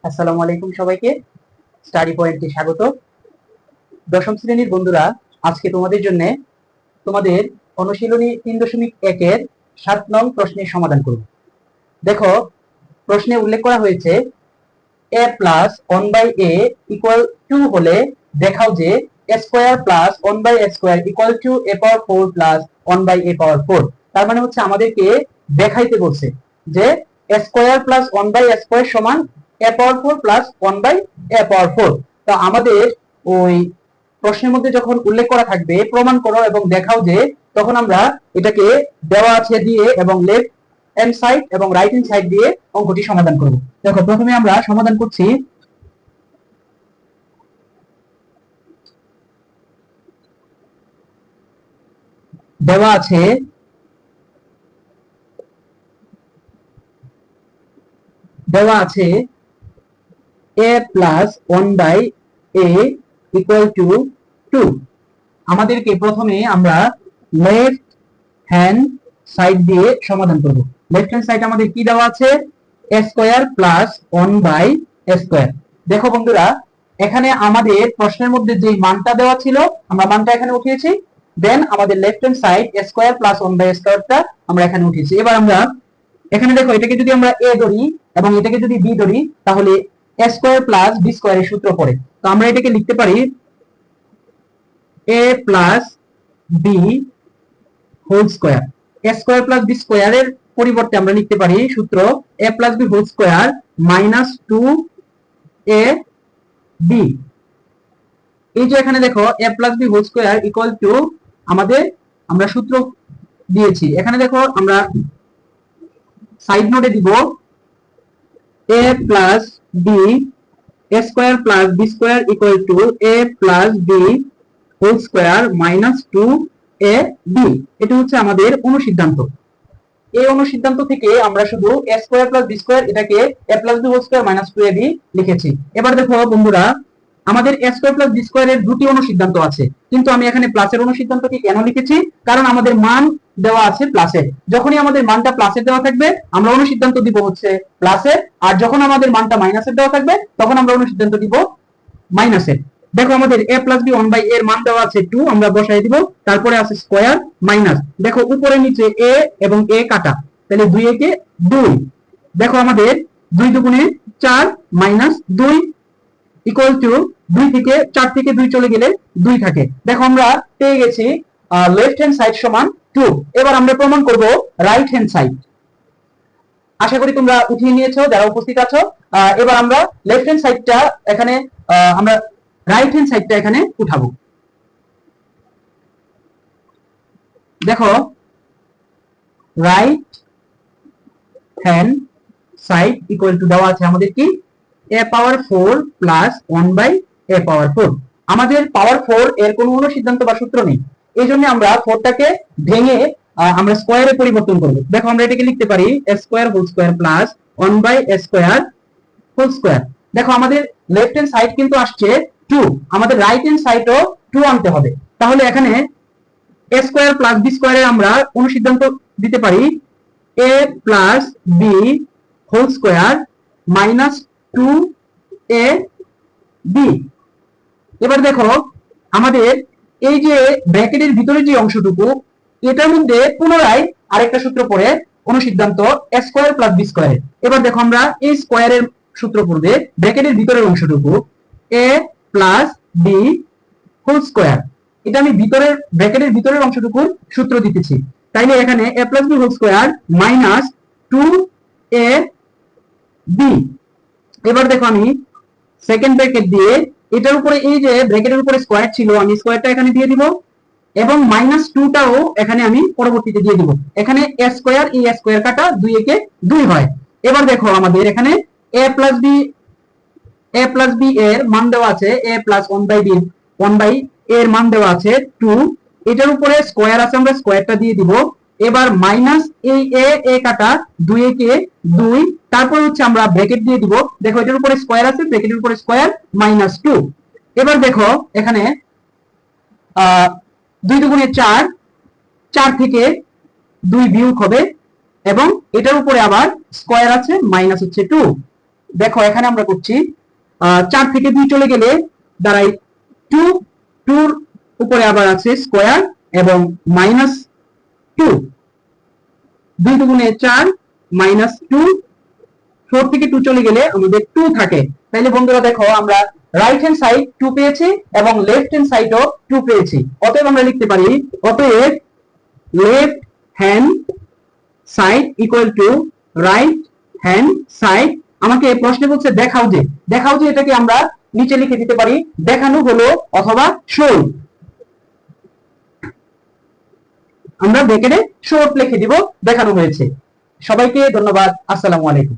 আসসালামু আলাইকুম সবাইকে। স্টাডি পয়েন্টে স্বাগত। দশম শ্রেণীর বন্ধুরা, আজকে তোমাদের জন্য তোমাদের অনুশীলনী 3.1 এর 7 নং প্রশ্নের সমাধান করব। দেখো, প্রশ্নে উল্লেখ করা হয়েছে a প্লাস 1/a ইকুয়াল 2 হলে দেখাও যে a square plus 1/a square equal to a power 4 plus 1/a পাওয়ার 4। তার মানে হচ্ছে আমাদেরকে দেখাইতে বলছে যে a square plus 1/a square সমান a পাওয়ার 4 প্লাস 1/a পাওয়ার 4। তো আমাদের ওই প্রশ্নের মধ্যে যখন উল্লেখ করা থাকবে প্রমাণ করো এবং দেখাও যে, তখন আমরা এটাকে দেওয়া আছে দিয়ে এবং লেফট হ্যান্ড সাইড এবং রাইট হ্যান্ড সাইড দিয়ে অঙ্কটি সমাধান করব। দেখো, প্রথমে আমরা সমাধান করছি। দেওয়া আছে a plus 1/a equal to 2। আমাদেরকে প্রথমে আমরা লেফট হ্যান্ড সাইড দিয়ে সমাধান করব। লেফট হ্যান্ড সাইড আমাদের কি দেওয়া আছে? a square plus 1/a square. দেখো বন্ধুরা, এখানে আমাদের প্রশ্নের মধ্যে যে মানটা দেওয়া ছিল আমরা মানটা এখানে উঠিয়েছি, দেন আমাদের left hand side a square plus 1/a স্কয়ারটা আমরা এখানে উঠিয়েছি। এবার আমরা এখানে দেখো, এটাকে যদি আমরা a ধরি এবং এটাকে যদি b ধরি, তাহলে a স্কয়ার প্লাস b স্কয়ারের সূত্র পড়ে। তো আমরা এটাকে লিখতে পারি a plus b whole square. a square plus b স্কয়ারের পরিবর্তে আমরা লিখতে পারি সূত্র a plus b whole square minus 2a b। এই যে এখানে দেখো a plus b whole square equal to আমরা সূত্র দিয়েছি। এখানে দেখো আমরা সাইড নোটে দিব a plus b a square plus b square equal to a plus b whole square minus 2ab। এটা হচ্ছে আমাদের অনুসিদ্ধান্ত। এই অনুসিদ্ধান্ত থেকে আমরা শুধু a square plus b square এটাকে a plus b whole square minus 2ab লিখেছি। এবার দেখো বন্ধুরা, আমাদের a স্কয়ার প্লাস b স্কয়ারের দুটি অনুসিদ্ধান্ত আছে, কিন্তু আমি এখানে প্লাসের অনুসিদ্ধান্তটি কেন লিখেছি? কারণ আমাদের মান দেওয়া আছে প্লাসের। যখনই আমাদের মানটা প্লাসের দেওয়া থাকবে আমরা অনুসিদ্ধান্ত দিব হচ্ছে প্লাসের, আর যখন আমাদের মানটা মাইনাসের দেওয়া থাকবে তখন আমরা অনুসিদ্ধান্ত দিব মাইনাসের। দেখো, আমাদের a প্লাস b 1/a এর মান দেওয়া আছে 2, আমরা বসাই দিব, তারপরে আছে স্কয়ার মাইনাস। দেখো উপরে নিচে a এবং a কাটা, তাহলে 2 একে 2। দেখো আমাদের 2 দুগুণে 4 মাইনাস 2 ইকুয়াল টু 2 থেকে 4 থেকে 2 চলে গেলে 2 থাকে। দেখো আমরা পেয়ে গেছি লেফট হ্যান্ড সাইড সমান 2। এবার আমরা প্রমাণ করব রাইট হ্যান্ড সাইড। আশা করি তোমরা উঠিয়ে নিয়েছো যারা উপস্থিত আছো। এবার আমরা লেফট হ্যান্ড সাইডটা এখানে আমরা রাইট হ্যান্ড সাইডটা এখানে উঠাবো। দেখো, right hand side equal to দেওয়া আছে আমাদের কি a পাওয়ার 4 প্লাস 1/a পাওয়ার 4। আমাদের পাওয়ার 4 এর কোনো অনুসিদ্ধান্ত বা সূত্র নেই, এই জন্য আমরা 4টাকে ভেঙে আমরা স্কয়ারে পরিবর্তন করব। দেখো আমরা এটাকে লিখতে পারি a square whole square plus 1/a square whole square. দেখো আমাদের লেফট হ্যান্ড সাইড কিন্তু আসছে 2, আমাদের রাইট হ্যান্ড সাইডও 2 আনতে হবে। তাহলে এখানে a স্কয়ার প্লাস b স্কয়ারের আমরা অনুসিদ্ধান্ত দিতে পারি a plus b whole square minus 2ab। এবার দেখো আমাদের এই যে ব্র্যাকেটের ভিতরে যে অংশটুকু, এটার মধ্যে পুনরায় আরেকটা সূত্র পড়ে অনুসিদ্ধান্ত a square plus b square. এবার দেখো আমরা এই স্কয়ারের সূত্র পড়বে ব্র্যাকেটের ভিতরের অংশটুকু a plus b whole square. এটা আমি ভিতরের ব্র্যাকেটের ভিতরের অংশটুকুর সূত্র দিতেছি। তাইলে এখানে a plus b whole square minus 2ab। এবার দেখো আমি সেকেন্ড ব্র্যাকেট দিয়ে এটার উপরে এই যে ব্র্যাকেটের উপরে স্কয়ার ছিল, আমি স্কয়ারটা এখানে দিয়ে দিব এবং মাইনাস 2টাও এখানে আমি পরবর্তীতে দিয়ে দিব। এখানে a স্কয়ার এই a স্কয়ার কাটা 2 একে 2 হয়। এবার দেখো আমাদের এখানে a প্লাস b এর মান দেওয়া আছে a প্লাস 1/a এর মান দেওয়া আছে 2, এটার উপরে স্কয়ার আছে আমরা স্কয়ারটা দিয়ে দিব। এবার মাইনাস এই a কাটা 2 একে 2, তারপর হচ্ছে আমরা ব্র্যাকেট দিয়ে দিব। দেখো এটার উপরে স্কয়ার আছে, ব্র্যাকেটের উপরে স্কয়ার মাইনাস 2। এবার দেখো এখানে 2 দুগুণে 4, 4 থেকে 2 বিয়োগ হবে এবং এটার উপরে আবার স্কয়ার আছে মাইনাস হচ্ছে 2। দেখো এখানে আমরা করছি 4 থেকে 2 চলে গেলে দাঁড়াই 2, 2 উপরে আবার আছে স্কয়ার এবং -2, 2 দুগুণে 4 -2, 4 থেকে 2 চলে গেলে আমাদের 2 থাকে। তাহলে বন্ধুরা দেখো আমরা রাইট হ্যান্ড সাইড 2 পেয়েছি এবং লেফট হ্যান্ড সাইডও 2 পেয়েছি। অতএব আমরা লিখতে পারি অতএব left hand side equal to right hand side. আমাকে প্রশ্নে বলছে দেখাও যে, দেখাও যে এটাকে আমরা নিচে লিখে দিতে পারি দেখানো হলো অথবা শো। আমরা ব্র্যাকেটে শো লিখে দিব দেখানো হয়েছে। সবাইকে ধন্যবাদ। আসসালামু আলাইকুম।